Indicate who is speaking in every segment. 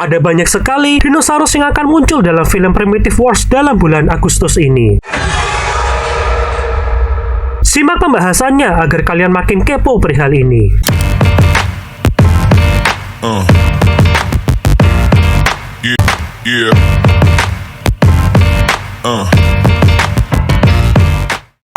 Speaker 1: Ada banyak sekali dinosaurus yang akan muncul dalam film Primitive Wars dalam bulan Agustus ini. Simak pembahasannya agar kalian makin kepo perihal ini.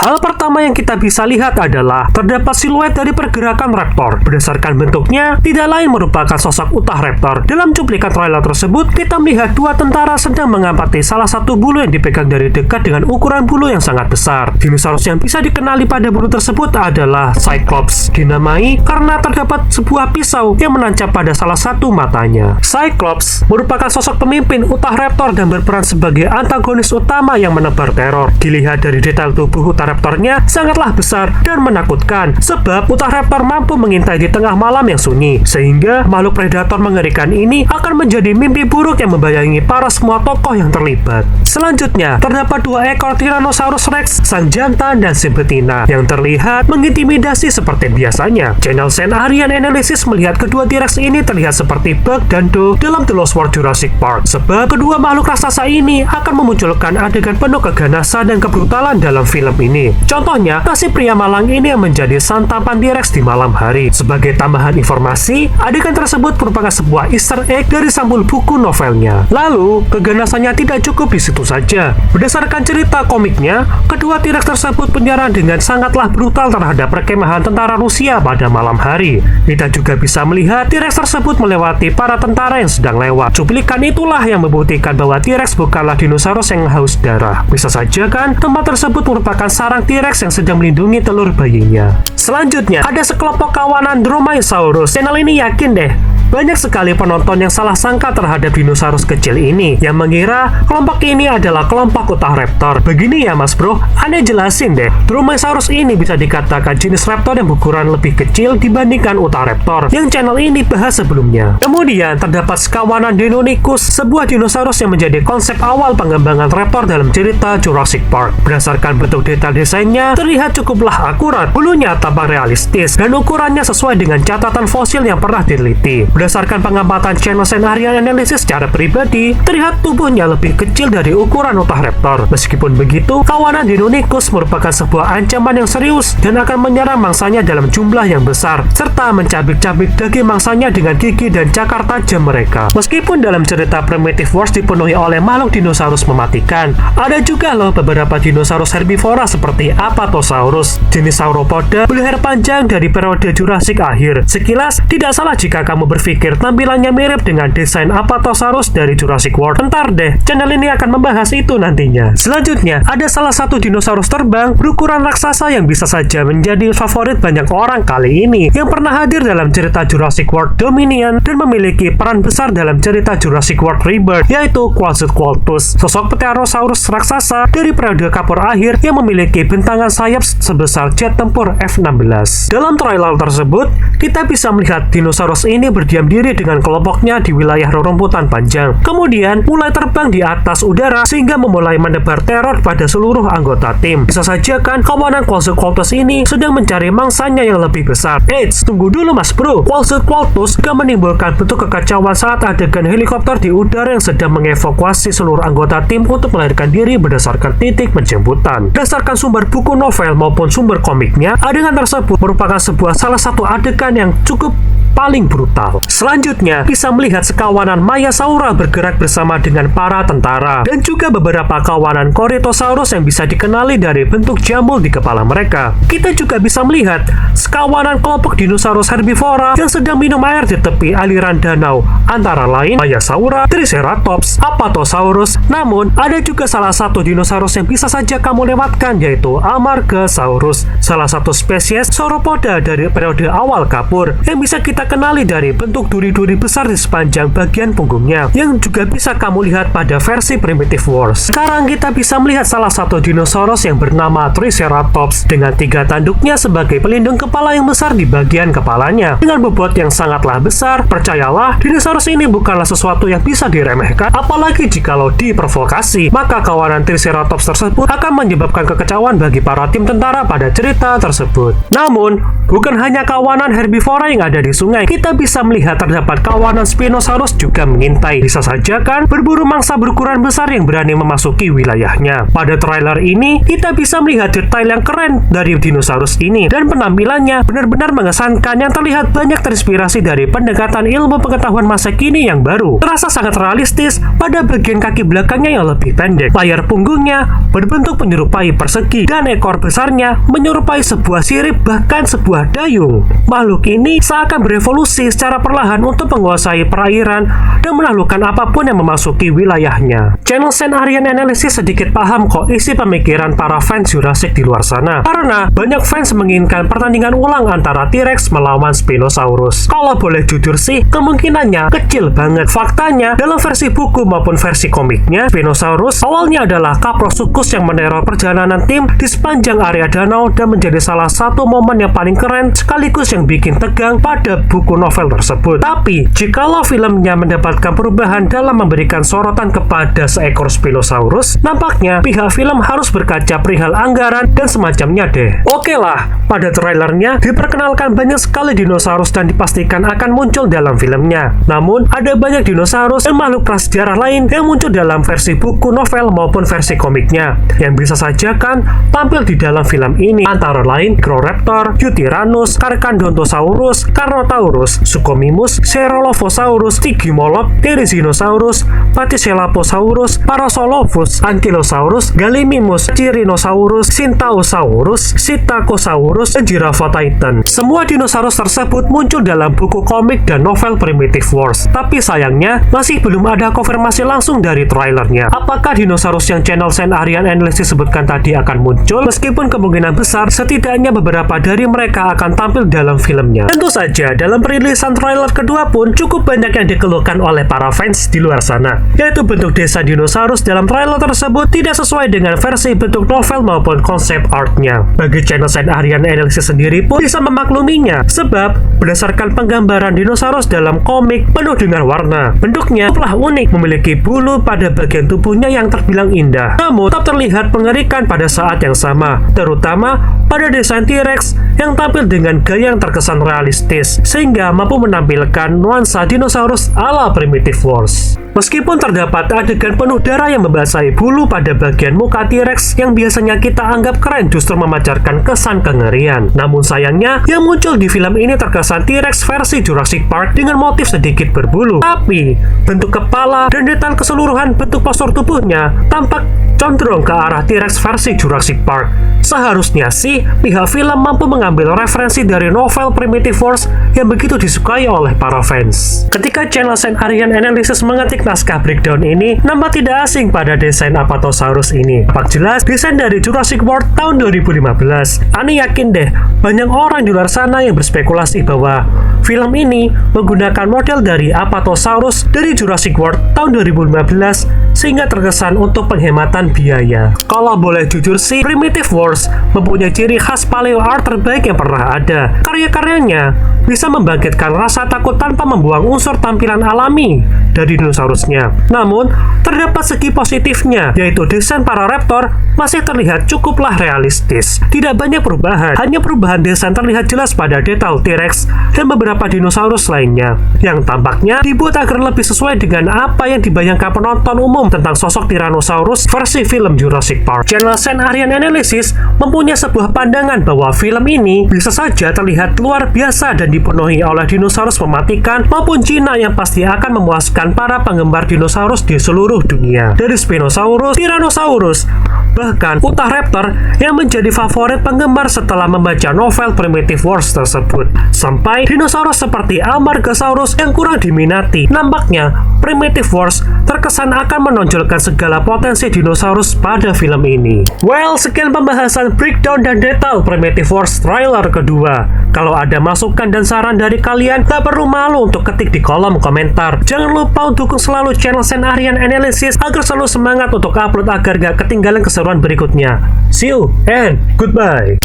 Speaker 1: Hal pertama yang kita bisa lihat adalah terdapat siluet dari pergerakan raptor. Berdasarkan bentuknya, tidak lain merupakan sosok utah raptor. Dalam cuplikan trailer tersebut, kita melihat dua tentara sedang mengamati salah satu bulu yang dipegang dari dekat dengan ukuran bulu yang sangat besar. Dinosaurus yang bisa dikenali pada bulu tersebut adalah Cyclops. Dinamai karena terdapat sebuah pisau yang menancap pada salah satu matanya. Cyclops merupakan sosok pemimpin utah raptor dan berperan sebagai antagonis utama yang menebar teror. Dilihat dari detail tubuh utah raptornya sangatlah besar dan menakutkan, sebab utah raptor mampu mengintai di tengah malam yang sunyi, sehingga makhluk predator mengerikan ini akan menjadi mimpi buruk yang membayangi para semua tokoh yang terlibat. Selanjutnya, terdapat dua ekor Tyrannosaurus Rex, sang jantan dan si betina, yang terlihat mengintimidasi seperti biasanya. Channel Scenarian Analysis melihat kedua T-Rex ini terlihat seperti Buck dan Doe dalam The Lost World Jurassic Park, sebab kedua makhluk raksasa ini akan memunculkan adegan penuh keganasan dan kebrutalan dalam film ini. Contohnya, nasib pria malang ini yang menjadi santapan T-Rex di malam hari. Sebagai tambahan informasi, adegan tersebut merupakan sebuah Easter egg dari sampul buku novelnya. Lalu, keganasannya tidak cukup di situ saja. Berdasarkan cerita komiknya, kedua T-Rex tersebut menyerang dengan sangatlah brutal terhadap perkemahan tentara Rusia pada malam hari. Kita juga bisa melihat T-Rex tersebut melewati para tentara yang sedang lewat. Cuplikan itulah yang membuktikan bahwa T-Rex bukanlah dinosaurus yang haus darah. Bisa saja kan, tempat tersebut merupakan sarang T-Rex yang sedang melindungi telur bayinya. Selanjutnya, ada sekelompok kawanan Dromaeosaurus. Channel ini yakin deh, banyak sekali penonton yang salah sangka terhadap dinosaurus kecil ini, yang mengira kelompok ini adalah kelompok utah raptor. Begini ya mas bro, aneh jelasin deh. Dromaeosaurus ini bisa dikatakan jenis raptor yang berukuran lebih kecil dibandingkan utah raptor yang channel ini bahas sebelumnya. Kemudian terdapat sekawanan Deinonychus, sebuah dinosaurus yang menjadi konsep awal pengembangan raptor dalam cerita Jurassic Park. Berdasarkan bentuk detail desainnya, terlihat cukuplah akurat, bulunya tampak realistis, dan ukurannya sesuai dengan catatan fosil yang pernah diteliti. Berdasarkan pengamatan channel Scenarian Analysis secara pribadi, terlihat tubuhnya lebih kecil dari ukuran utah raptor. Meskipun begitu, kawanan Deinonychus merupakan sebuah ancaman yang serius dan akan menyerang mangsanya dalam jumlah yang besar, serta mencabik-cabik daging mangsanya dengan gigi dan cakar tajam mereka. Meskipun dalam cerita Primitive Wars dipenuhi oleh makhluk dinosaurus mematikan, ada juga loh beberapa dinosaurus herbivora seperti Apatosaurus, jenis sauropoda berleher panjang dari periode Jurassic akhir. Sekilas, tidak salah jika kamu berpikir tampilannya mirip dengan desain Apatosaurus dari Jurassic World. Bentar deh, channel ini akan membahas itu nantinya. Selanjutnya, ada salah satu dinosaurus terbang berukuran raksasa yang bisa saja menjadi favorit banyak orang kali ini, yang pernah hadir dalam cerita Jurassic World Dominion dan memiliki peran besar dalam cerita Jurassic World Rebirth, yaitu Quetzalcoatlus, sosok Pterosaurus raksasa dari periode Kapur akhir yang memiliki bentangan sayap sebesar jet tempur F-16. Dalam trailer tersebut, kita bisa melihat dinosaurus ini berdiam diri dengan kelompoknya di wilayah rerumputan panjang. Kemudian, mulai terbang di atas udara sehingga memulai menebar teror pada seluruh anggota tim. Bisa saja kan kawanan Quetzalcoatlus ini sedang mencari mangsanya yang lebih besar. Eits, tunggu dulu mas bro. Quetzalcoatlus juga menimbulkan bentuk kekacauan saat adegan helikopter di udara yang sedang mengevakuasi seluruh anggota tim untuk melarikan diri berdasarkan titik penjemputan. Berdasarkan sumber buku novel maupun sumber komiknya, adegan tersebut merupakan salah satu adegan yang cukup paling brutal. Selanjutnya, bisa melihat sekawanan Maiasaura bergerak bersama dengan para tentara, dan juga beberapa kawanan Corythosaurus yang bisa dikenali dari bentuk jambul di kepala mereka. Kita juga bisa melihat sekawanan kelompok dinosaurus herbivora yang sedang minum air di tepi aliran danau, antara lain Maiasaura, Triceratops, Apatosaurus. Namun, ada juga salah satu dinosaurus yang bisa saja kamu lewatkan, yaitu Amargasaurus, salah satu spesies sauropoda dari periode awal Kapur, yang bisa kita kenali dari bentuk duri-duri besar di sepanjang bagian punggungnya, yang juga bisa kamu lihat pada versi Primitive Wars. Sekarang kita bisa melihat salah satu dinosaurus yang bernama Triceratops dengan 3 tanduknya sebagai pelindung kepala yang besar di bagian kepalanya. Dengan bobot yang sangatlah besar, percayalah, dinosaurus ini bukanlah sesuatu yang bisa diremehkan, apalagi jikalau diprovokasi, maka kawanan Triceratops tersebut akan menyebabkan kekecauan bagi para tim tentara pada cerita tersebut. Namun, bukan hanya kawanan herbivora yang ada di sungai sungai, kita bisa melihat terdapat kawanan Spinosaurus juga mengintai. Bisa saja kan berburu mangsa berukuran besar yang berani memasuki wilayahnya. Pada trailer ini, kita bisa melihat detail yang keren dari dinosaurus ini, dan penampilannya benar-benar mengesankan yang terlihat banyak terinspirasi dari pendekatan ilmu pengetahuan masa kini yang baru. Terasa sangat realistis pada bagian kaki belakangnya yang lebih pendek. Layar punggungnya berbentuk menyerupai persegi, dan ekor besarnya menyerupai sebuah sirip, bahkan sebuah dayung. Makhluk ini seakan berevolusi secara perlahan untuk menguasai perairan dan menaklukkan apapun yang memasuki wilayahnya. Channel Saint Arian Analysis sedikit paham kok isi pemikiran para fans Jurassic di luar sana, karena banyak fans menginginkan pertandingan ulang antara T-Rex melawan Spinosaurus. Kalau boleh jujur sih, kemungkinannya kecil banget. Faktanya, dalam versi buku maupun versi komiknya, Spinosaurus awalnya adalah Kaprosuchus yang meneror perjalanan tim di sepanjang area danau dan menjadi salah satu momen yang paling keren sekaligus yang bikin tegang pada buku novel tersebut. Tapi, jikalau filmnya mendapatkan perubahan dalam memberikan sorotan kepada seekor Spinosaurus, nampaknya pihak film harus berkaca perihal anggaran dan semacamnya deh. Oke lah, pada trailernya diperkenalkan banyak sekali dinosaurus dan dipastikan akan muncul dalam filmnya. Namun, ada banyak dinosaurus dan makhluk prasejarah lain yang muncul dalam versi buku novel maupun versi komiknya, yang bisa saja kan tampil di dalam film ini, antara lain Croraptor, Yutyrannus, Carcharodontosaurus, Carnotaurus, Suchomimus, Cerulophosaurus, Stygimoloch, Therizinosaurus, Pachycephalosaurus, Parasaurolophus, Ankylosaurus, Gallimimus, Tyrannosaurus, Syntausaurus, Psittacosaurus, dan Giraffatitan. Semua dinosaurus tersebut muncul dalam buku komik dan novel Primitive Wars, tapi sayangnya masih belum ada konfirmasi langsung dari trailernya. Apakah dinosaurus yang channel Saint Arian Analysis sebutkan tadi akan muncul? Meskipun kemungkinan besar setidaknya beberapa dari mereka akan tampil dalam filmnya. Tentu saja, dalam perilisan trailer kedua pun cukup banyak yang dikeluhkan oleh para fans di luar sana, yaitu bentuk desain dinosaurus dalam trailer tersebut tidak sesuai dengan versi bentuk novel maupun konsep artnya. Bagi channel Saint Arian Analysis sendiri pun bisa memakluminya, sebab berdasarkan penggambaran dinosaurus dalam komik penuh dengan warna, bentuknya telah unik, memiliki bulu pada bagian tubuhnya yang terbilang indah, namun tetap terlihat mengerikan pada saat yang sama, terutama pada desain T-Rex yang tampil dengan gaya yang terkesan realistis, sehingga mampu menampilkan nuansa dinosaurus ala Primitive Wars. Meskipun terdapat adegan penuh darah yang membasahi bulu pada bagian muka T-Rex yang biasanya kita anggap keren justru memancarkan kesan kengerian. Namun sayangnya, yang muncul di film ini terkesan T-Rex versi Jurassic Park dengan motif sedikit berbulu. Tapi, bentuk kepala dan detail keseluruhan bentuk postur tubuhnya tampak condong ke arah T-Rex versi Jurassic Park. Seharusnya sih, pihak film mampu mengambil referensi dari novel Primitive Wars yang begitu disukai oleh para fans. Ketika channel Saint Arian Analysis mengetik naskah breakdown ini, nampak tidak asing pada desain Apatosaurus ini. Nampak jelas desain dari Jurassic World tahun 2015. Ani yakin deh, banyak orang di luar sana yang berspekulasi bahwa film ini menggunakan model dari Apatosaurus dari Jurassic World tahun 2015 sehingga terkesan untuk penghematan biaya. Kalau boleh jujur sih, Primitive Wars mempunyai ciri khas paleo art terbaik yang pernah ada. Karya-karyanya bisa membangkitkan rasa takut tanpa membuang unsur tampilan alami dari dinosaurusnya. Namun, terdapat segi positifnya, yaitu desain para raptor masih terlihat cukuplah realistis. Tidak banyak perubahan, hanya perubahan desain terlihat jelas pada detail T-Rex dan beberapa dinosaurus lainnya, yang tampaknya dibuat agar lebih sesuai dengan apa yang dibayangkan penonton umum tentang sosok Tyrannosaurus versi film Jurassic Park. Channel Saint Arian Analysis mempunyai sebuah pandangan bahwa film ini bisa saja terlihat luar biasa dan dipenuhi oleh dinosaurus mematikan maupun jinak yang pasti akan memuaskan para penggemar dinosaurus di seluruh dunia. Dari Spinosaurus, Tyrannosaurus, bahkan Utahraptor yang menjadi favorit penggemar setelah membaca novel Primitive Wars tersebut, sampai dinosaurus seperti Amargasaurus yang kurang diminati. Nampaknya Primitive Wars terkesan akan menonjolkan segala potensi dinosaurus pada film ini. Well, sekian pembahasan breakdown dan detail Primitive Wars trailer kedua. Kalau ada masukan dan saran dari kalian, tak perlu malu untuk ketik di kolom komentar. Jangan lupa untuk dukung selalu channel Saint Arian Analysis agar selalu semangat untuk upload agar gak ketinggalan keseruan berikutnya. See you and goodbye.